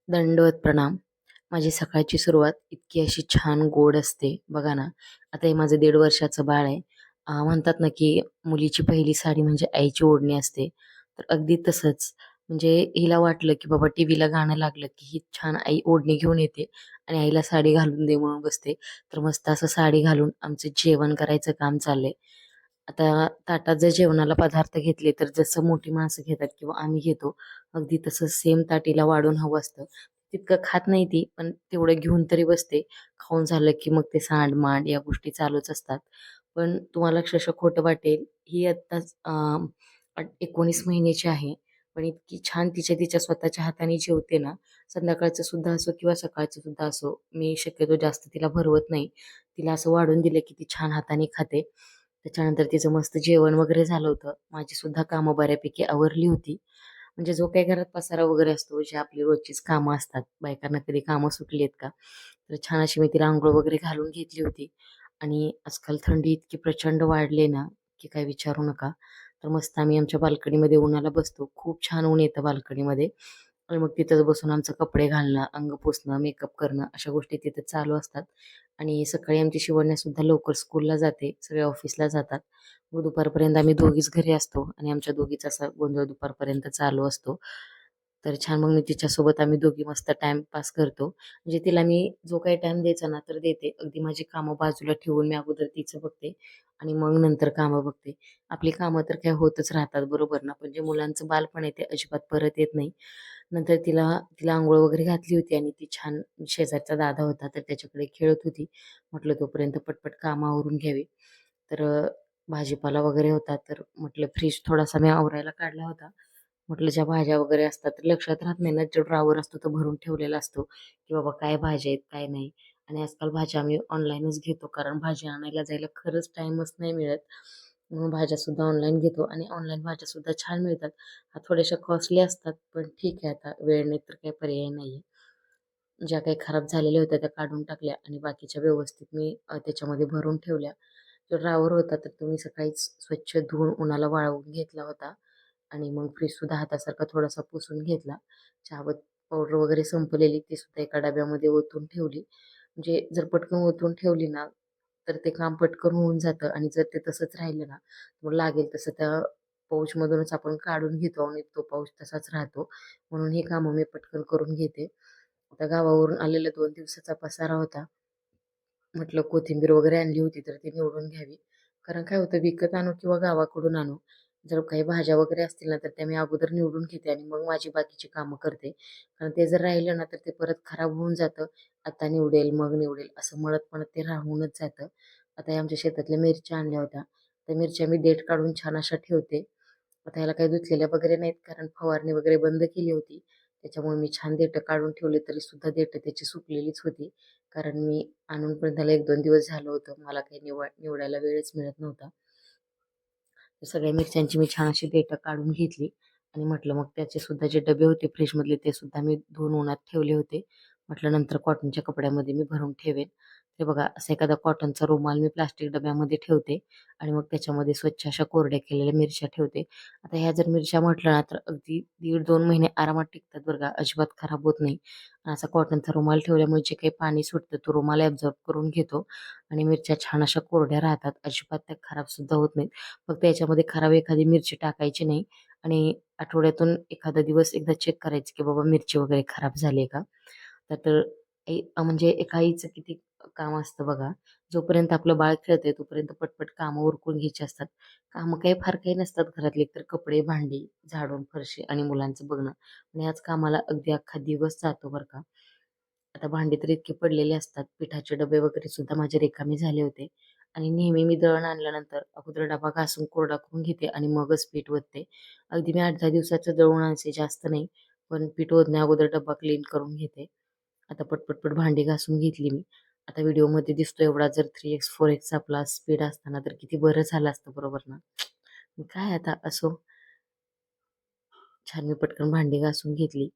दंडवत प्रणाम. माझी सकाळची सुरुवात इतकी अशी छान गोड असते. बघा ना, आता हे माझं 1.5 वर्षाचं बाळ आहे. म्हणतात ना, की मुलीची पहिली साडी म्हणजे आईची ओढणी असते. तर अगदी तसंच म्हणजे हिला वाटलं, की बाबा टीव्हीला गाणं लागलं, की ही छान आई ओढणी घेऊन येते आणि आईला साडी घालून दे म्हणून बसते. तर मस्त असं साडी घालून आमचं जेवण करायचं काम चाललंय. आता ताटात जर जेवणाला पदार्थ घेतले, तर जसं मोठी माणसं घेतात किंवा आम्ही घेतो, अगदी तसं सेम ताटीला वाढून हवं असतं. तितकं खात नाही ती, पण तेवढं घेऊन तरी बसते. खाऊन झालं की मग ते सांड-मांड या गोष्टी चालूच असतात. पण तुम्हाला अक्षरशः खोटं वाटेल, ही आत्ताच 19 महिन्याची आहे. पण इतकी छान तिच्या स्वतःच्या हाताने जेवते ना, संध्याकाळचं सुद्धा असो किंवा सकाळचं सुद्धा असो, मी शक्यतो जास्त तिला भरवत नाही. तिला असं वाढून दिलं की ती छान हाताने खाते. त्याच्यानंतर तिचं मस्त जेवण वगैरे झालं होतं. माझी सुद्धा कामं बऱ्यापैकी आवरली होती. म्हणजे जो काही घरात पसारा वगैरे असतो, जी आपली रोजचीच कामं असतात, बायकांना कधी कामं सुटली आहेत का? तर छान अशी मी तिला अंघोळ वगैरे घालून घेतली होती. आणि आजकाल थंडी इतकी प्रचंड वाढली ना, की काही विचारू नका. तर मस्त आम्ही आमच्या बाल्कनीमध्ये उन्हाला बसतो. खूप छान ऊन येतं बाल्कनीमध्ये आणि मग तिथंच बसून आमचं कपडे घालणं, अंग पुसणं, मेकअप करणं अशा गोष्टी तिथे चालू असतात. आणि सकाळी आमची शिवण्या लवकर स्कूलला जाते, सगळे ऑफिसला जातात. मग दुपारपर्यंत आम्ही दोघीच घरी असतो आणि आमच्या दोघीचा असा गोंधळ दुपारपर्यंत चालू असतो. तर छान मग मी तिच्यासोबत आम्ही दोघी मस्त टाईमपास करतो. म्हणजे तिला मी जो काही टाईम द्यायचा ना, तर देते. अगदी माझी कामं बाजूला ठेवून मी अगोदर तिचं बघते आणि मग नंतर कामं बघते. आपली कामं तर काय होतच राहतात बरोबर ना, पण जे मुलांचं बालपण आहे ते अजिबात परत येत नाही. नंतर तिला तिला अंघोळ वगैरे घातली होती आणि ती छान शेजारचा दादा होता, तर त्याच्याकडे खेळत होती. म्हटलं तोपर्यंत पटपट कामं आवरून घ्यावी. तर भाजीपाला वगैरे होता, तर म्हटलं फ्रिज थोडासा मी आवरायला काढला होता. म्हटलं ज्या भाज्या वगैरे असतात तर लक्षात राहत नाही ना, जो ड्रॉवर असतो तो भरून ठेवलेला असतो, की बाबा काय भाज्या आहेत, काय नाही. आणि आजकाल भाज्या आम्ही ऑनलाईनच घेतो, कारण भाजी आणायला जायला खरंच टाईमच नाही मिळत. म्हणून भाज्यासुद्धा ऑनलाईन घेतो आणि ऑनलाईन भाज्यासुद्धा छान मिळतात. थोड्याशा कॉस्टली असतात, पण ठीक आहे, आता वेळ नाही तर काही पर्याय नाही. ज्या काही खराब झालेल्या होत्या त्या काढून टाकल्या आणि बाकीच्या व्यवस्थित मी त्याच्यामध्ये भरून ठेवल्या. जो ड्रॉवर होता तर तो मी सकाळीच स्वच्छ धुवून उन्हाला वाळवून घेतला होता आणि मग फ्रीजसुद्धा हातासारखा थोडासा पुसून घेतला. चहापत्ती पावडर वगैरे संपलेली ती सुद्धा एका डब्यामध्ये ओतून ठेवली. म्हणजे जर पटकन ओतून ठेवली ना, तर ते काम पटकन होऊन जातं आणि जर ते तसंच राहिलं ना, मग लागेल तसं त्या पाऊचमधूनच आपण काढून घेतो आणि तो पाऊच तसाच राहतो. म्हणून ही कामं मी पटकन करून घेते. आता गावावरून आलेला 2 दिवसाचा पसारा होता. म्हटलं कोथिंबीर वगैरे आणली होती तर ती निवडून घ्यावी. कारण काय होतं विकत आणू किंवा गावाकडून आणू, जर काही भाज्या वगैरे असतील ना, तर त्या मी अगोदर निवडून घेते आणि मग माझी बाकीची कामं करते. कारण ते जर राहिलं ना, तर ते परत खराब होऊन जातं. आता निवडेल, मग निवडेल असं म्हणत-म्हणत ते राहूनच जातं. आता या आमच्या शेतातल्या मिरच्या आणल्या होत्या. त्या मिरच्या मी देठ काढून छान अशा ठेवते. आता ह्याला काही धुतलेल्या वगैरे नाहीत, कारण फवारणी वगैरे बंद केली होती. त्याच्यामुळे मी छान देठं काढून ठेवले, तरीसुद्धा देठं त्याची सुकलेलीच होती. कारण मी आणून पण त्याला 1-2 दिवस झालं होतं. मला काही निवडायला वेळच मिळत नव्हता. तर सगळ्या मिरच्यांची मी छान अशी देठं काढून घेतली आणि म्हटलं मग त्याचे सुद्धा जे डबे होते फ्रिजमधले ते सुद्धा मी धुवून उन्हात ठेवले होते. म्हटलं नंतर कॉटनच्या कपड्यामध्ये मी भरून ठेवेन. ते बघा असा एखादा कॉटनचा रुमाल मी प्लास्टिक डब्यामध्ये ठेवते आणि मग त्याच्यामध्ये स्वच्छ अशा कोरड्या केलेल्या मिरच्या ठेवते. आता ह्या जर मिरच्या म्हटलं ना, तर अगदी 1.5-2 महिने आरामात टिकतात बरं का, अजिबात खराब होत नाही. असा कॉटनचा रुमाल ठेवल्यामुळे जे काही पाणी सुटतं तो रुमाल ॲब्झॉर्ब करून घेतो आणि मिरच्या छान अशा कोरड्या राहतात. अजिबात त्या खराबसुद्धा होत नाहीत. फक्त याच्यामध्ये खराब एखादी मिरची टाकायची नाही आणि आठवड्यातून एखादा दिवस एकदा चेक करायचं, की बाबा मिरची वगैरे खराब झाली आहे का? तर तर म्हणजे एका आईचं किती काम असतं बघा. जोपर्यंत आपलं बाळ खेळतंय तोपर्यंत पटपट कामं उरकून घ्यायची असतात. कामं काही फार काही नसतात घरातली, तर कपडे, भांडी, झाडून, फरशी आणि मुलांचं बघणं आणि याच कामाला अगदी अख्खा दिवस जातो बरं का. आता भांडी तर इतके पडलेले असतात. पिठाचे डबे वगैरे सुद्धा माझे रिकामे झाले होते आणि नेहमी मी दळण आणल्यानंतर अगोदर डबा घासून कोरडा करून घेते आणि मगच पीठ ओतते. अगदी मी 8-10 दिवसाचं दळून आणते, जास्त नाही. पण पीठ ओतण्या अगोदर डब्बा क्लीन करून घेते. आता पटपट भांडी घासून घेतली मी. आता व्हिडिओमध्ये दिसतो एवढा जर 3x 4x आपला स्पीड असताना तर किती बरं झालं असतं, बरोबर ना? काय आता असो, छान मी पटकन भांडी घासून घेतली.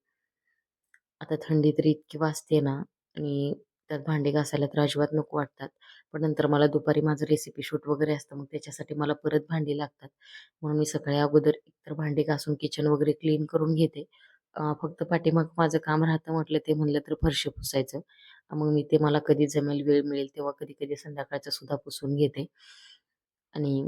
आता थंडी तरी इतकी वाजते ना आणि त्यात भांडी घासायला तर अजिबात नको वाटतात. पण नंतर मला दुपारी माझं रेसिपी शूट वगैरे असतं. मग त्याच्यासाठी मला परत भांडी लागतात. म्हणून मी सकाळी अगोदर एकतर भांडी घासून किचन वगैरे क्लीन करून घेते. फक्त पाठीमागं माझं काम राहतं म्हटलं ते म्हणलं तर फरशी पुसायचं. मग मी ते मला कधी जमेल, वेळ मिळेल तेव्हा कधी-कधी संध्याकाळचं सुद्धा पुसून घेते. आणि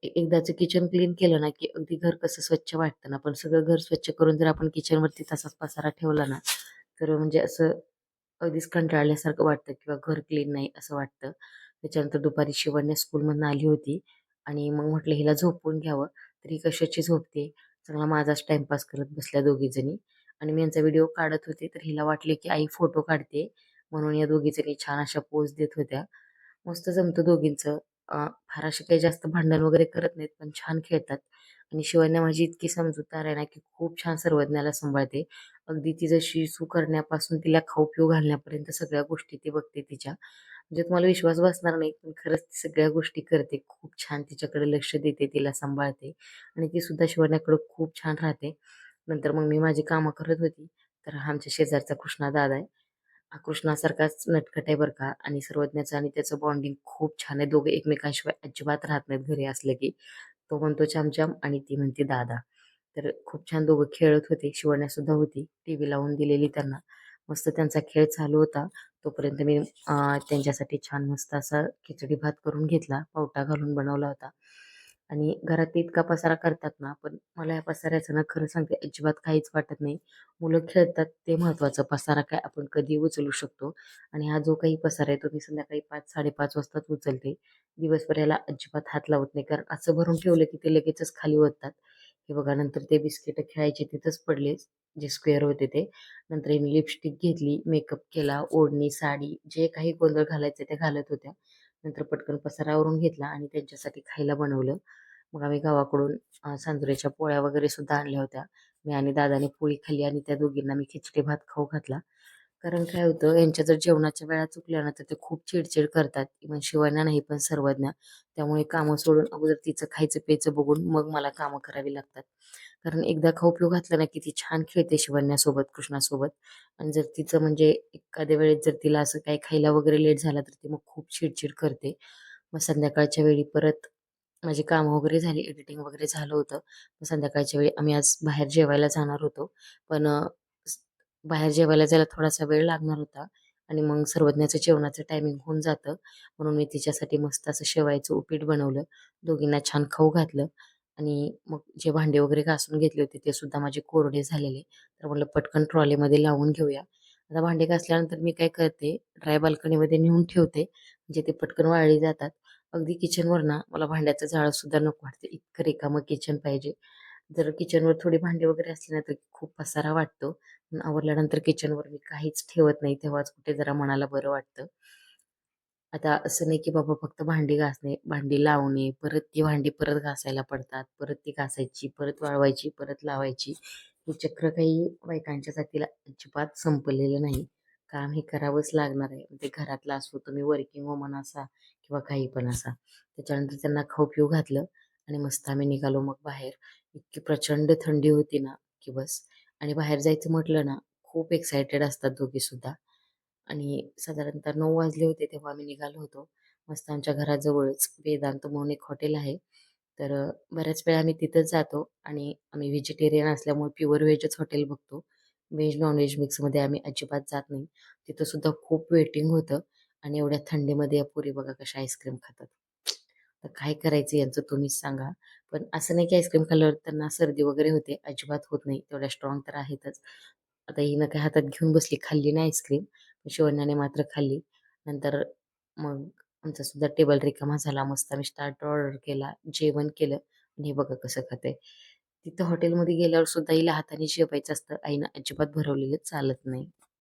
एकदाचं किचन क्लीन केलं ना, की अगदी घर कसं स्वच्छ वाटतं ना. पण सगळं घर स्वच्छ करून जर आपण किचनवरती तसाच पसारा ठेवला ना, तर म्हणजे असं अगदीच कंटाळल्यासारखं वाटतं किंवा घर क्लीन नाही असं वाटतं. त्याच्यानंतर दुपारी शिवण्या स्कूलमधनं आली होती आणि मग म्हटलं हिला झोपवून घ्यावं, तर ही कशाची झोपते. चांगला माझाच टाईमपास करत बसल्या दोघीजणी आणि मी यांचा व्हिडिओ काढत होते, तर हिला वाटले की आई फोटो काढते म्हणून या दोघीजणी छान अशा पोज देत होत्या. मस्त जमतं दोघींचं. फार असे काही जास्त भांडण वगैरे करत नाहीत, पण छान खेळतात. आणि शिवण्या माझी इतकी समजूतदार आहे ना, की खूप छान सर्वज्ञाला सांभाळते. अगदी ती जशी सू करण्यापासून तिला खाऊ-पिऊ घालण्यापर्यंत सगळ्या गोष्टी ती बघते तिच्या. म्हणजे तुम्हाला विश्वास बसणार नाही, पण खरंच ती सगळ्या गोष्टी करते. खूप छान तिच्याकडे लक्ष देते, तिला सांभाळते आणि ती सुद्धा शिवण्याकडे खूप छान राहते. नंतर मग मी माझी कामं करत होती, तर हा आमच्या शेजारचा कृष्णा दादा आहे. हा कृष्णासारखाच नटखट आहे बरं का आणि सर्वज्ञाचं आणि त्याचं बॉन्डिंग खूप छान आहे. दोघे एकमेकांशिवाय अजिबात राहत नाहीत घरी असलं की. तो म्हणतो छमछम आणि ती म्हणते दादा. तर खूप छान दोघं खेळत होते. शिवण्यासुद्धा होती. टीव्ही लावून दिलेली त्यांना. मस्त त्यांचा खेळ चालू होता. तोपर्यंत मी त्यांच्यासाठी छान मस्त असा खिचडी भात करून घेतला. पावटा घालून बनवला होता. आणि घरात ते इतका पसारा करतात ना, पण मला या पसाऱ्याचं ना खरं सांगते अजिबात काहीच वाटत नाही. मुलं खेळतात ते महत्त्वाचं. पसारा काय आपण कधीही उचलू शकतो. आणि हा जो काही पसारा आहे तो मी संध्याकाळी 5:00-5:30 वाजताच उचलते. दिवसभर याला अजिबात हात लावत नाही. कारण असं भरून ठेवलं की ते लगेचच खाली ओततात. हे बघा नंतर ते बिस्किटं खेळायचे तिथंच पडले, जे स्क्वेअर होते ते. नंतर हिने लिपस्टिक घेतली, मेकअप केला, ओढणी, साडी जे काही गोंधळ घालायचे ते घालत होत्या. नंतर पटकन पसारा आवरून घेतला आणि त्यांच्यासाठी खायला बनवलं. मग आम्ही गावाकडून सांजुऱ्याच्या पोळ्या वगैरे सुद्धा आणल्या होत्या. मी आणि दादाने पोळी खाल्ली आणि त्या दोघींना मी खिचडी भात खाऊ घातला. कारण काय होतं यांच्या जर जेवणाच्या वेळा चुकल्या ना, तर ते खूप चिडचिड करतात. इव्हन शिवांना नाही पण सर्वज्ञ. त्यामुळे कामं सोडून अगोदर तिचं खायचं-प्यायचं बघून मग मला कामं करावी लागतात. कारण एकदा खाऊ-पिऊ घातलं ना, की ती छान खेळते शिवण्यासोबत, कृष्णासोबत आणि जर तिचं म्हणजे एखाद्या वेळेस जर तिला असं काही खायला वगैरे लेट झाला, तर ती मग खूप चिडचिड करते. मग संध्याकाळच्या वेळी परत माझी कामं वगैरे झाली, एडिटिंग वगैरे झालं होतं. मग संध्याकाळच्या वेळी आम्ही आज बाहेर जेवायला जाणार होतो. पण स बाहेर जेवायला जायला थोडासा वेळ लागणार होता आणि मग सर्वज्ञाचं जेवणाचं टायमिंग होऊन जातं. म्हणून मी तिच्यासाठी मस्त असं शेवायचं उपीट बनवलं. दोघींना छान खाऊ घातलं आणि मग जे भांडे वगैरे घासून घेतले होते, ते सुद्धा माझे कोरडे झालेले. तर म्हटलं पटकन ट्रॉलीमध्ये लावून घेऊया. आता भांडे घासल्यानंतर मी काय करते, ड्राय बाल्कनीमध्ये नेऊन ठेवते. म्हणजे ते पटकन वाळली जातात. अगदी किचनवर ना मला भांड्याचं जाळं सुद्धा नको वाटतं. इतकं रिकामं किचन पाहिजे. जर किचनवर थोडी भांडी वगैरे असली ना, तर खूप पसारा वाटतो. पण आवरल्यानंतर किचनवर मी काहीच ठेवत नाही. तेव्हाच कुठे जरा मनाला बरं वाटतं. आता असं नाही की बाबा फक्त भांडी घासणे, भांडी लावणे, परत ती भांडी परत घासायला पडतात. परत ती घासायची, परत वाळवायची, परत लावायची. हे चक्र काही बायकांच्या जातीला अजिबात संपलेलं नाही. काम हे करावंच लागणार आहे. ते घरातलं असो, तुम्ही वर्किंग वुमन असा किंवा काही पण असा. त्याच्यानंतर त्यांना खाऊ-पिऊ घातलं आणि मस्त आम्ही निघालो मग बाहेर. इतकी प्रचंड थंडी होती ना, की बस. आणि बाहेर जायचं म्हटलं ना, खूप एक्सायटेड असतात दोघीसुद्धा. आणि साधारणतः 9 वाजले होते तेव्हा आम्ही निघालो होतो. मस्त आमच्या घराजवळच वेदांत म्हणून एक हॉटेल आहे. तर बऱ्याच वेळा आम्ही तिथंच जातो आणि आम्ही व्हेजिटेरियन असल्यामुळे प्युअर व्हेजच हॉटेल बघतो. व्हेज, नॉन-व्हेज मिक्समध्ये आम्ही अजिबात जात नाही. तिथं सुद्धा खूप वेटिंग होतं आणि एवढ्या थंडीमध्ये या पोरी बघा कशा आईस्क्रीम खातात. तर काय करायचं यांचं तुम्हीच सांगा. पण असं नाही की आईस्क्रीम खाल्ल्यावर त्यांना सर्दी वगैरे होते. अजिबात होत नाही. तेवढ्या स्ट्राँग तर आहेतच. आता हिनं काय हातात घेऊन बसली, खाल्ली नाही आईस्क्रीम. शिवण्याने मात्र खाल्ली. नंतर मग आमचा सुद्धा टेबल रिकामा झाला. मस्त आम्ही स्टार्टर ऑर्डर केला, जेवण केलं आणि हे बघा कसं खाते. तिथं हॉटेलमध्ये गेल्यावर सुद्धा हिला हाताने जेवायचं असतं. आईनं अजिबात भरवलेलं चालत नाही.